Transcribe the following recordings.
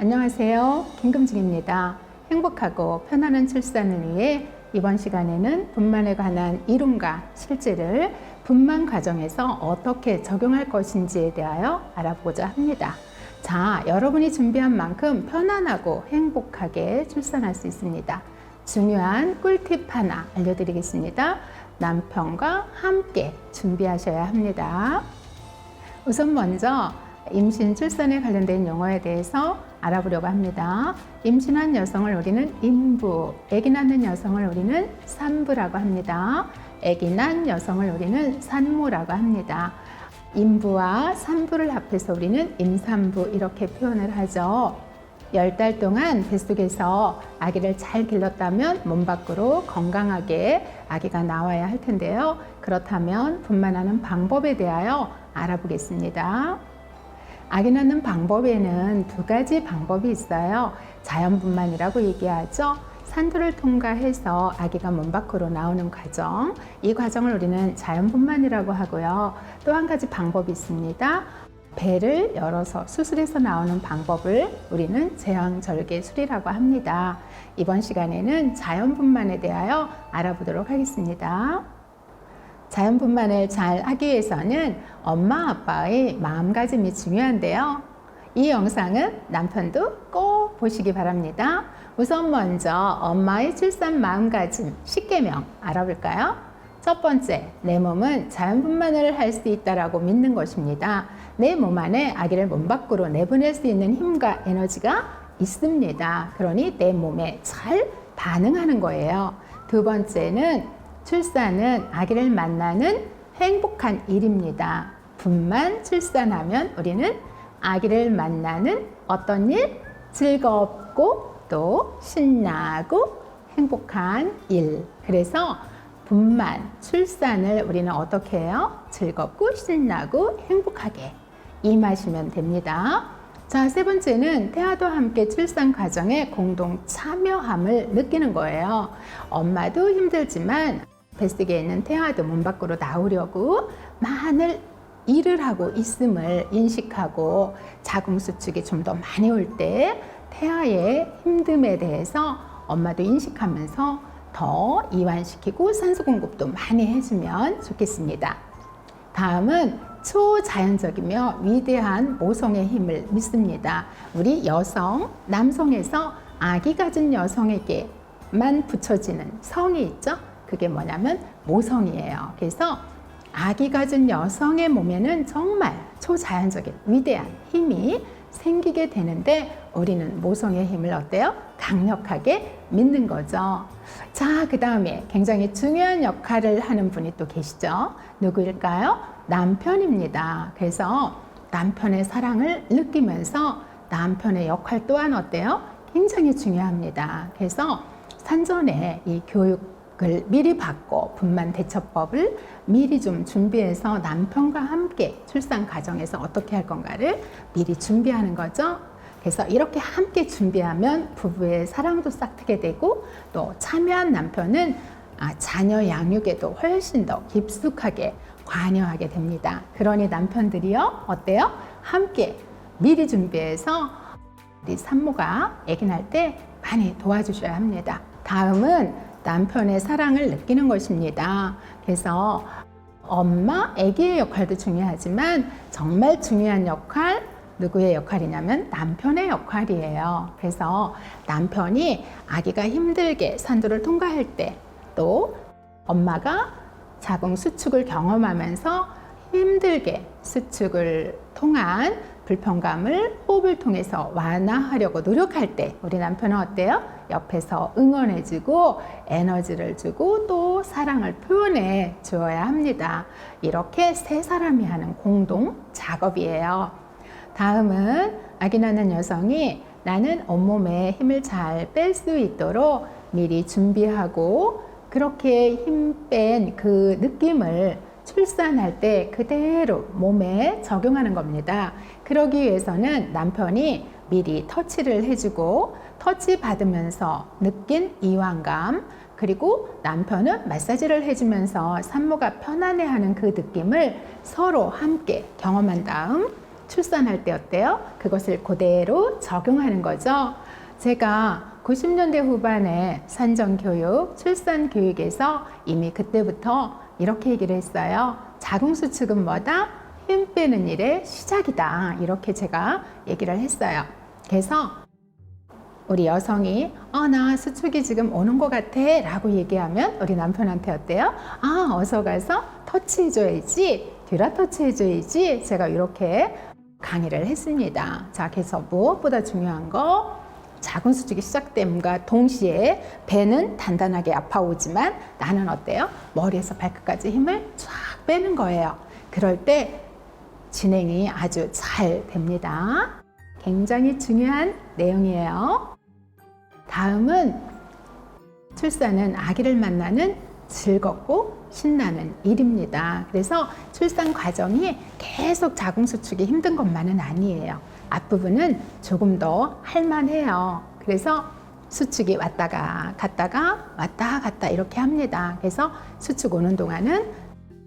안녕하세요. 김금중입니다. 행복하고 편안한 출산을 위해 이번 시간에는 분만에 관한 이론과 실제를 분만 과정에서 어떻게 적용할 것인지에 대하여 알아보고자 합니다. 자, 여러분이 준비한 만큼 편안하고 행복하게 출산할 수 있습니다. 중요한 꿀팁 하나 알려드리겠습니다. 남편과 함께 준비하셔야 합니다. 우선 먼저 임신, 출산에 관련된 용어에 대해서 알아보려고 합니다. 임신한 여성을 우리는 임부, 아기 낳는 여성을 우리는 산부라고 합니다. 아기 낳은 여성을 우리는 산모라고 합니다. 임부와 산부를 합해서 우리는 임산부 이렇게 표현을 하죠. 10달 동안 뱃속에서 아기를 잘 길렀다면 몸 밖으로 건강하게 아기가 나와야 할 텐데요. 그렇다면 분만하는 방법에 대하여 알아보겠습니다. 아기 낳는 방법에는 두 가지 방법이 있어요. 자연분만이라고 얘기하죠. 산도를 통과해서 아기가 몸 밖으로 나오는 과정, 이 과정을 우리는 자연분만이라고 하고요. 또 한 가지 방법이 있습니다. 배를 열어서 수술해서 나오는 방법을 우리는 제왕절개술이라고 합니다. 이번 시간에는 자연분만에 대하여 알아보도록 하겠습니다. 자연분만을 잘 하기 위해서는 엄마 아빠의 마음가짐이 중요한데요. 이 영상은 남편도 꼭 보시기 바랍니다. 우선 먼저 엄마의 출산 마음가짐 10계명 알아볼까요? 첫 번째, 내 몸은 자연분만을 할 수 있다라고 믿는 것입니다. 내 몸 안에 아기를 몸 밖으로 내보낼 수 있는 힘과 에너지가 있습니다. 그러니 내 몸에 잘 반응하는 거예요. 두 번째는 출산은 아기를 만나는 행복한 일입니다. 분만 출산하면 우리는 아기를 만나는 어떤 일? 즐겁고 또 신나고 행복한 일. 그래서 분만 출산을 우리는 어떻게 해요? 즐겁고 신나고 행복하게 임하시면 됩니다. 자, 세 번째는 태아도 함께 출산 과정에 공동 참여함을 느끼는 거예요. 엄마도 힘들지만 뱃속에 있는 태아도 몸 밖으로 나오려고 많은 일을 하고 있음을 인식하고 자궁수축이 좀 더 많이 올 때 태아의 힘듦에 대해서 엄마도 인식하면서 더 이완시키고 산소 공급도 많이 해주면 좋겠습니다. 다음은 초자연적이며 위대한 모성의 힘을 믿습니다. 우리 여성, 남성에서 아기 가진 여성에게만 붙여지는 성이 있죠. 그게 뭐냐면 모성이에요. 그래서 아기 가진 여성의 몸에는 정말 초자연적인 위대한 힘이 생기게 되는데 우리는 모성의 힘을 어때요? 강력하게 믿는 거죠. 자, 그 다음에 굉장히 중요한 역할을 하는 분이 또 계시죠. 누구일까요? 남편입니다. 그래서 남편의 사랑을 느끼면서 남편의 역할 또한 어때요? 굉장히 중요합니다. 그래서 산전에 이 교육을 미리 받고 분만 대처법을 미리 좀 준비해서 남편과 함께 출산 과정에서 어떻게 할 건가를 미리 준비하는 거죠. 그래서 이렇게 함께 준비하면 부부의 사랑도 싹트게 되고 또 참여한 남편은 자녀 양육에도 훨씬 더 깊숙하게 관여하게 됩니다. 그러니 남편들이요, 어때요? 함께 미리 준비해서 우리 산모가 아기 낳을 때 많이 도와주셔야 합니다. 다음은 남편의 사랑을 느끼는 것입니다. 그래서 엄마, 아기의 역할도 중요하지만 정말 중요한 역할, 누구의 역할이냐면 남편의 역할이에요. 그래서 남편이 아기가 힘들게 산도를 통과할 때 또 엄마가 자궁 수축을 경험하면서 힘들게 수축을 통한 불편감을 호흡을 통해서 완화하려고 노력할 때 우리 남편은 어때요? 옆에서 응원해주고 에너지를 주고 또 사랑을 표현해 주어야 합니다. 이렇게 세 사람이 하는 공동 작업이에요. 다음은 아기 낳는 여성이 나는 온몸에 힘을 잘 뺄 수 있도록 미리 준비하고 그렇게 힘 뺀 그 느낌을 출산할 때 그대로 몸에 적용하는 겁니다. 그러기 위해서는 남편이 미리 터치를 해주고 터치 받으면서 느낀 이완감, 그리고 남편은 마사지를 해주면서 산모가 편안해하는 그 느낌을 서로 함께 경험한 다음 출산할 때 어때요? 그것을 그대로 적용하는 거죠. 제가 90년대 후반에 산정교육, 출산교육에서 이미 그때부터 이렇게 얘기를 했어요. 자궁수축은 뭐다? 힘 빼는 일의 시작이다. 이렇게 제가 얘기를 했어요. 그래서 우리 여성이 나 수축이 지금 오는 것 같아 라고 얘기하면 우리 남편한테 어때요? 어서 가서 터치해줘야지, 듀라 터치해줘야지. 제가 이렇게 강의를 했습니다. 자, 그래서 무엇보다 중요한 거, 자궁수축이 시작됨과 동시에 배는 단단하게 아파오지만 나는 어때요? 머리에서 발끝까지 힘을 쫙 빼는 거예요. 그럴 때 진행이 아주 잘 됩니다. 굉장히 중요한 내용이에요. 다음은 출산은 아기를 만나는 즐겁고 신나는 일입니다. 그래서 출산 과정이 계속 자궁수축이 힘든 것만은 아니에요. 앞부분은 조금 더 할만해요. 그래서 수축이 왔다가 갔다가 왔다 갔다 이렇게 합니다. 그래서 수축 오는 동안은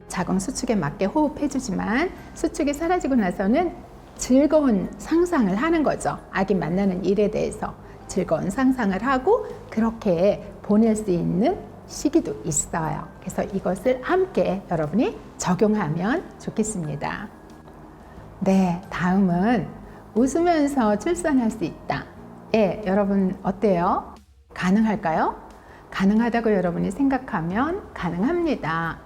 자궁 수축에 맞게 호흡해주지만 수축이 사라지고 나서는 즐거운 상상을 하는 거죠. 아기 만나는 일에 대해서 즐거운 상상을 하고 그렇게 보낼 수 있는 시기도 있어요. 그래서 이것을 함께 여러분이 적용하면 좋겠습니다. 네, 다음은 웃으면서 출산할 수 있다. 예, 여러분 어때요? 가능할까요? 가능하다고 여러분이 생각하면 가능합니다.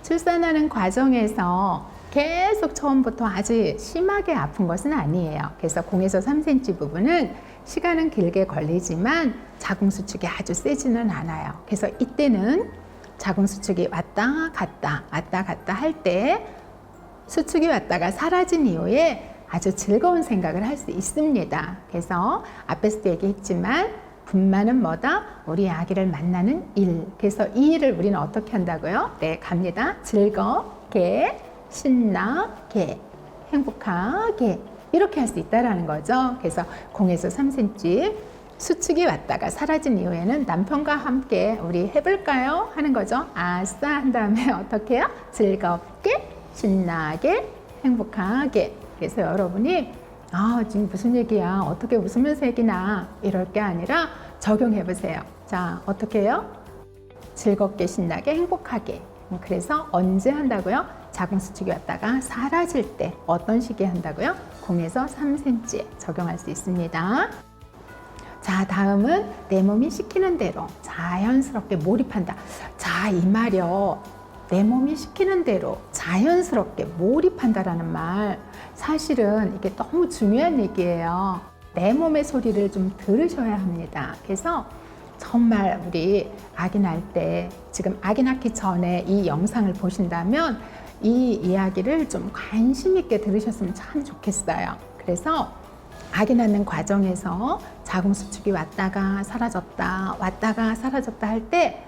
출산하는 과정에서 계속 처음부터 아주 심하게 아픈 것은 아니에요. 그래서 0에서 3cm 부분은 시간은 길게 걸리지만 자궁수축이 아주 세지는 않아요. 그래서 이때는 자궁수축이 왔다 갔다 할 때 수축이 왔다가 사라진 이후에 아주 즐거운 생각을 할 수 있습니다. 그래서 앞에서도 얘기했지만 분만은 뭐다? 우리 아기를 만나는 일. 그래서 이 일을 우리는 어떻게 한다고요? 네, 갑니다. 즐겁게, 신나게, 행복하게 이렇게 할 수 있다라는 거죠. 그래서 0에서 3cm 수축이 왔다가 사라진 이후에는 남편과 함께 우리 해볼까요? 하는 거죠. 아싸 한 다음에 어떻게 해요? 즐겁게, 신나게, 행복하게. 그래서 여러분이 지금 무슨 얘기야? 어떻게 웃으면서 얘기나? 이럴 게 아니라 적용해 보세요. 자, 어떻게 해요? 즐겁게, 신나게, 행복하게. 그래서 언제 한다고요? 자궁수축이 왔다가 사라질 때 어떤 시기에 한다고요? 0에서 3cm 적용할 수 있습니다. 자, 다음은 내 몸이 시키는 대로 자연스럽게 몰입한다. 자, 이 말이요. 내 몸이 시키는 대로 자연스럽게 몰입한다라는 말, 사실은 이게 너무 중요한 얘기예요. 내 몸의 소리를 좀 들으셔야 합니다. 그래서 정말 우리 아기 낳을 때, 지금 아기 낳기 전에 이 영상을 보신다면 이 이야기를 좀 관심 있게 들으셨으면 참 좋겠어요. 그래서 아기 낳는 과정에서 자궁수축이 왔다가 사라졌다 할 때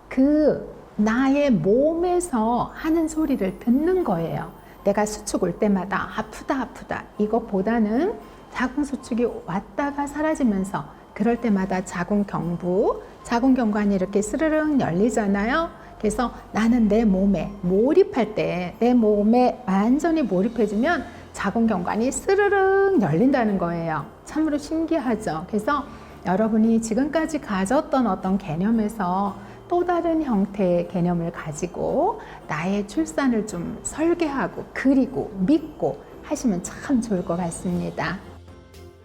그 나의 몸에서 하는 소리를 듣는 거예요. 내가 수축 올 때마다 아프다 이것보다는 자궁수축이 왔다가 사라지면서 그럴 때마다 자궁경관이 이렇게 스르륵 열리잖아요. 그래서 나는 내 몸에 몰입할 때, 내 몸에 완전히 몰입해주면 자궁경관이 스르륵 열린다는 거예요. 참으로 신기하죠. 그래서 여러분이 지금까지 가졌던 어떤 개념에서 또 다른 형태의 개념을 가지고 나의 출산을 좀 설계하고 그리고 믿고 하시면 참 좋을 것 같습니다.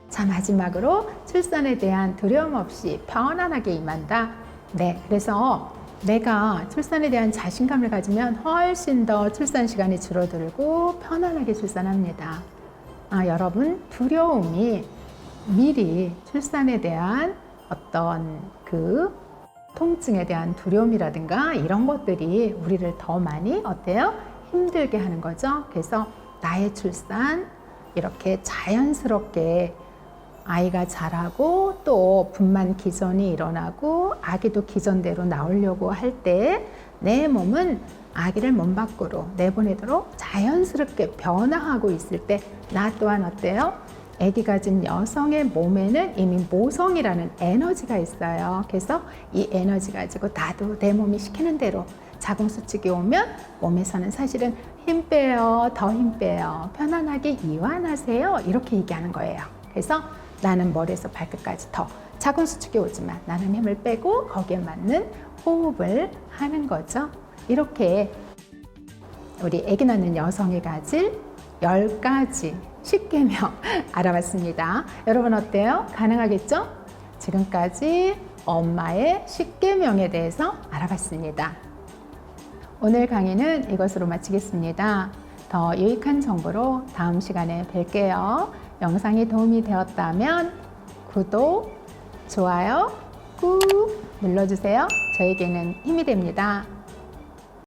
자, 마지막으로 출산에 대한 두려움 없이 편안하게 임한다. 네, 그래서 내가 출산에 대한 자신감을 가지면 훨씬 더 출산 시간이 줄어들고 편안하게 출산합니다. 여러분, 두려움이 미리 출산에 대한 어떤 그 통증에 대한 두려움이라든가 이런 것들이 우리를 더 많이 어때요? 힘들게 하는 거죠. 그래서 나의 출산 이렇게 자연스럽게 아이가 자라고 또 분만 기전이 일어나고 아기도 기전대로 나오려고 할 때 내 몸은 아기를 몸 밖으로 내보내도록 자연스럽게 변화하고 있을 때 나 또한 어때요? 아기 가진 여성의 몸에는 이미 모성이라는 에너지가 있어요. 그래서 이 에너지 가지고 나도 내 몸이 시키는 대로 자궁수축이 오면 몸에서는 사실은 힘 빼요, 더 힘 빼요, 편안하게 이완하세요 이렇게 얘기하는 거예요. 그래서 나는 머리에서 발끝까지 더 자궁수축이 오지만 나는 힘을 빼고 거기에 맞는 호흡을 하는 거죠. 이렇게 우리 아기 낳는 여성이 가질 10가지 10계명 알아봤습니다. 여러분 어때요? 가능하겠죠? 지금까지 엄마의 10계명에 대해서 알아봤습니다. 오늘 강의는 이것으로 마치겠습니다. 더 유익한 정보로 다음 시간에 뵐게요. 영상이 도움이 되었다면 구독, 좋아요 꾹 눌러주세요. 저에게는 힘이 됩니다.